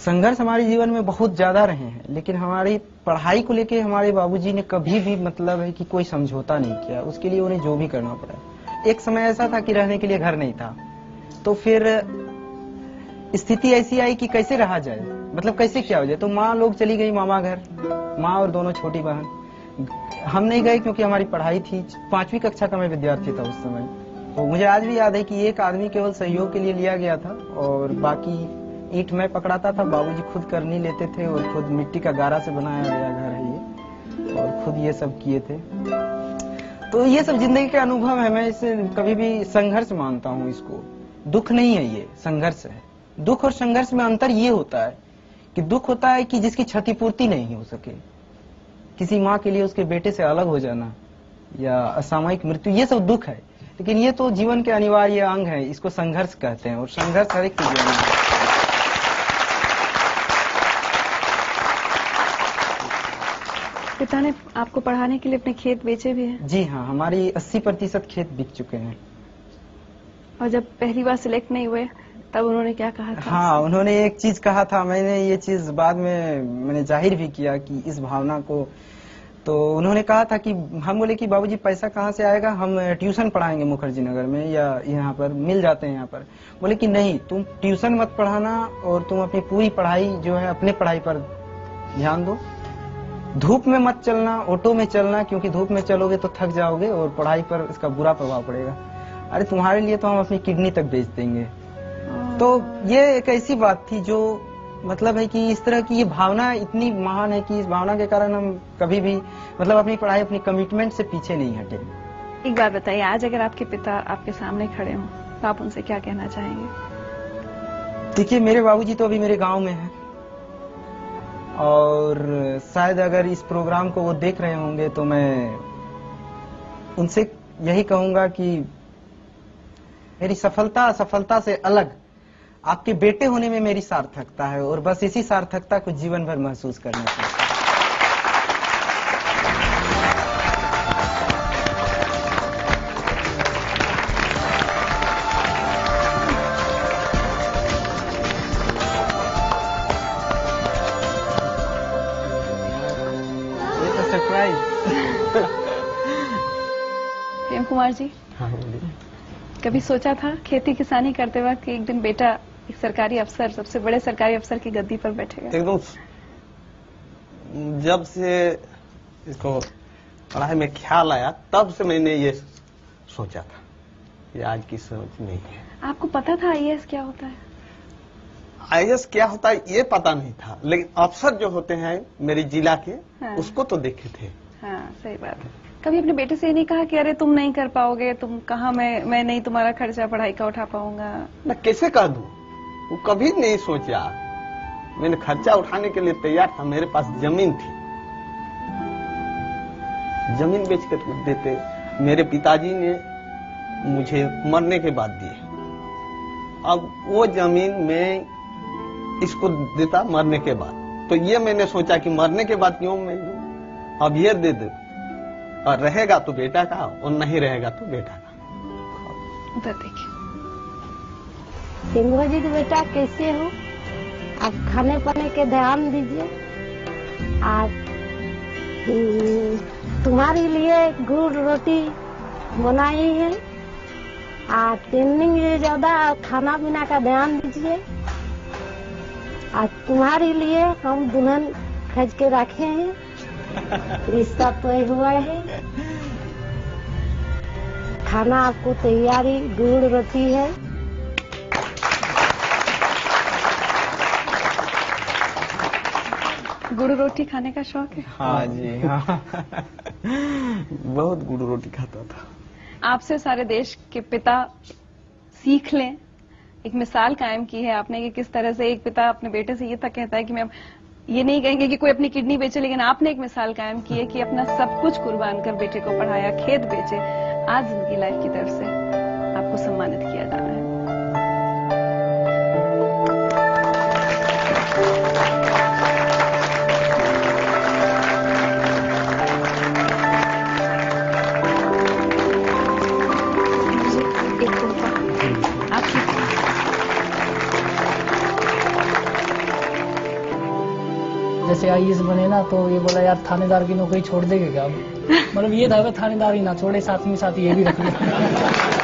संघर्ष हमारे जीवन में बहुत ज्यादा रहे हैं, लेकिन हमारी पढ़ाई को लेके हमारे बाबूजी ने कभी भी मतलब है कि कोई समझौता नहीं किया। उसके लिए उन्हें जो भी करना पड़ा। एक समय ऐसा था कि रहने के लिए घर नहीं था, तो फिर स्थिति ऐसी आई कि कैसे रहा जाए, मतलब कैसे क्या हो जाए। तो माँ लोग चली गई मामा घर, माँ और दोनों छोटी बहन। हम नहीं गए क्योंकि हमारी पढ़ाई थी। 5वीं कक्षा का मैं विद्यार्थी था उस समय। तो मुझे आज भी याद है कि एक आदमी केवल सहयोग के लिए लिया गया था और बाकी ईंट मैं पकड़ाता था। बाबूजी खुद कर नहीं लेते थे और खुद मिट्टी का गारा से बनाया गया घर है ये, और खुद ये सब किए थे। तो ये सब जिंदगी के अनुभव है। मैं इसे कभी भी संघर्ष मानता हूँ इसको। दुख नहीं है, ये संघर्ष है। दुख और संघर्ष में अंतर ये होता है कि दुख होता है कि जिसकी क्षतिपूर्ति नहीं हो सके, किसी माँ के लिए उसके बेटे से अलग हो जाना या असामयिक मृत्यु, ये सब दुख है। लेकिन ये तो जीवन के अनिवार्य अंग है, इसको संघर्ष कहते हैं और संघर्ष हर एक के जीवन में। पिता ने आपको पढ़ाने के लिए अपने खेत बेचे भी हैं? जी हाँ, हमारी 80% खेत बिक चुके हैं। और जब पहली बार सिलेक्ट नहीं हुए तब उन्होंने क्या कहा था? हाँ, उन्होंने एक चीज कहा था, मैंने ये चीज बाद में मैंने जाहिर भी किया कि इस भावना को। तो उन्होंने कहा था कि हम बोले कि बाबूजी पैसा कहाँ से आएगा, हम ट्यूशन पढ़ाएंगे मुखर्जी नगर में या यहाँ पर मिल जाते हैं यहाँ पर। बोले कि नहीं, तुम ट्यूशन मत पढ़ाना और तुम अपनी पूरी पढ़ाई जो है अपने पढ़ाई पर ध्यान दो। धूप में मत चलना, ऑटो में चलना, क्योंकि धूप में चलोगे तो थक जाओगे और पढ़ाई पर इसका बुरा प्रभाव पड़ेगा। अरे तुम्हारे लिए तो हम अपनी किडनी तक बेच देंगे। तो ये एक ऐसी बात थी जो मतलब है कि इस तरह की ये भावना इतनी महान है कि इस भावना के कारण हम कभी भी मतलब अपनी पढ़ाई, अपनी कमिटमेंट से पीछे नहीं हटे। एक बात बताइए, आज अगर आपके पिता आपके सामने खड़े हों तो आप उनसे क्या कहना चाहेंगे? देखिए, मेरे बाबूजी तो अभी मेरे गांव में हैं और शायद अगर इस प्रोग्राम को वो देख रहे होंगे तो मैं उनसे यही कहूंगा कि मेरी सफलता से अलग आपके बेटे होने में मेरी सार्थकता है और बस इसी सार्थकता को जीवन भर महसूस करना चाहिए। ये तो सरप्राइज। प्रेम कुमार जी, हाँ बोलिए। कभी सोचा था खेती किसानी करते वक्त कि एक दिन बेटा एक सरकारी अफसर, सबसे बड़े सरकारी अफसर की गद्दी पर बैठेगा? एकदम जब से इसको पढ़ाई में ख्याल आया तब से मैंने ये सोचा था, ये आज की सोच नहीं है। आपको पता था आईएएस क्या होता है? आईएएस क्या होता है ये पता नहीं था, लेकिन अफसर जो होते हैं मेरी जिला के, हाँ। उसको तो देखे थे। हाँ, सही बात है। कभी अपने बेटे से ये नहीं कहा कि अरे तुम नहीं कर पाओगे, तुम कहाँ, मैं नहीं तुम्हारा खर्चा पढ़ाई का उठा पाऊंगा? मैं कैसे कह दूं, वो कभी नहीं सोचा। मैंने खर्चा उठाने के लिए तैयार था, मेरे पास जमीन थी, जमीन बेच कर देते। मेरे पिताजी ने मुझे मरने के बाद दिए। अब वो जमीन मैं इसको देता मरने के बाद, तो ये मैंने सोचा कि मरने के बाद क्यों मैं दूं, अब ये दे दे, और रहेगा तो बेटा का और नहीं रहेगा तो बेटा का। उधर देखिए। सिंघू जी बेटा कैसे हो? आप खाने पाने के ध्यान दीजिए। आप तुम्हारे लिए गुड़ रोटी बनाई है। आप 3 दिन से ज्यादा खाना पीना का ध्यान दीजिए। आज तुम्हारे लिए हम दुल्हन खज के रखे हैं, रिश्ता तय हुआ है। खाना आपको तैयारी गुड़ रोटी है। गुड़ रोटी खाने का शौक है? हाँ जी हाँ। बहुत गुड़ रोटी खाता था। आपसे सारे देश के पिता सीख लें, एक मिसाल कायम की है आपने कि किस तरह से एक पिता अपने बेटे से ये तक कहता है कि मैं ये नहीं कहेंगे कि कोई अपनी किडनी बेचे, लेकिन आपने एक मिसाल कायम की है कि अपना सब कुछ कुर्बान कर बेटे को पढ़ाया, खेत बेचे। आज जिंदगी लाइफ की तरफ से आपको सम्मानित किया जा रहा है। एक तोहफा, 1 जैसे आईएएस बने ना, तो ये बोला यार थानेदार की नौकरी छोड़ देंगे क्या? मतलब ये था थानेदार ही ना छोड़े, साथ में साथ ये भी रख लिया।